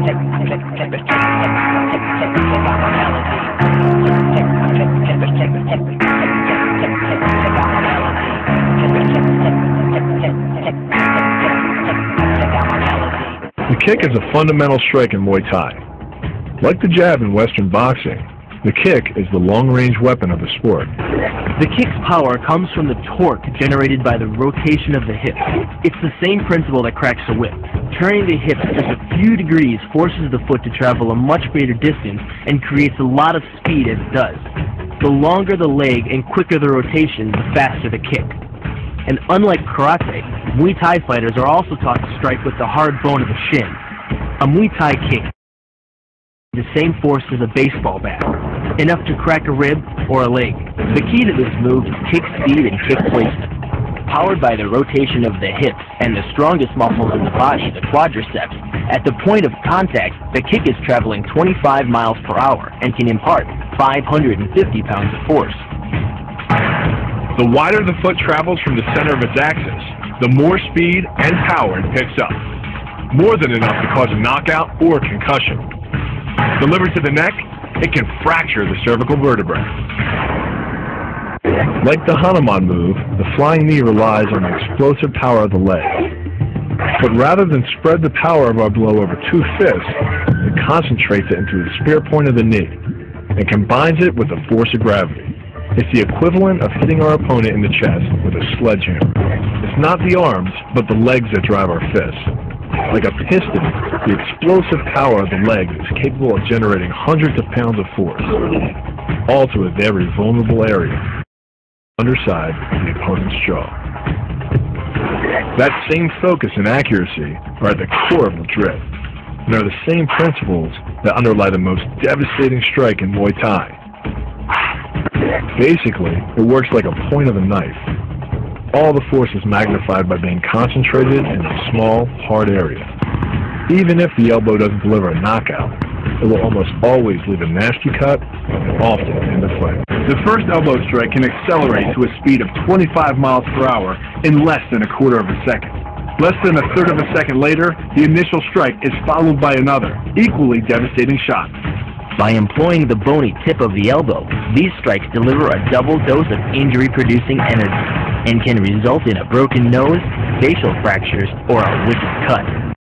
The kick is a fundamental strike in Muay Thai. Like the jab in Western boxing, the kick is the long-range weapon of the sport. The kick's power comes from the torque generated by the rotation of the hips. It's the same principle that cracks a whip. Turning the hips just a few degrees forces the foot to travel a much greater distance and creates a lot of speed as it does. The longer the leg and quicker the rotation, the faster the kick. And unlike karate, Muay Thai fighters are also taught to strike with the hard bone of the shin. A Muay Thai kick the same force as a baseball bat, enough to crack a rib or a leg. The key to this move is kick speed and kick placement. Powered by the rotation of the hips and the strongest muscles in the body, the quadriceps, at the point of contact, the kick is traveling 25 miles per hour and can impart 550 pounds of force. The wider the foot travels from the center of its axis, the more speed and power it picks up. More than enough to cause a knockout or concussion. Delivered to the neck, it can fracture the cervical vertebrae. Like the Hanuman move, the flying knee relies on the explosive power of the leg. But rather than spread the power of our blow over two fists, it concentrates it into the spear point of the knee and combines it with the force of gravity. It's the equivalent of hitting our opponent in the chest with a sledgehammer. It's not the arms, but the legs that drive our fists. Like a piston, the explosive power of the leg is capable of generating hundreds of pounds of force, all to a very vulnerable area, underside of the opponent's jaw. That same focus and accuracy are at the core of the drift, and are the same principles that underlie the most devastating strike in Muay Thai. Basically, it works like a point of a knife. All the force is magnified by being concentrated in a small, hard area. Even if the elbow doesn't deliver a knockout, it will almost always leave a nasty cut and often end the fight. The first elbow strike can accelerate to a speed of 25 miles per hour in less than a quarter of a second. Less than a third of a second later, the initial strike is followed by another, equally devastating shot. By employing the bony tip of the elbow, these strikes deliver a double dose of injury-producing energy and can result in a broken nose, facial fractures, or a wicked cut.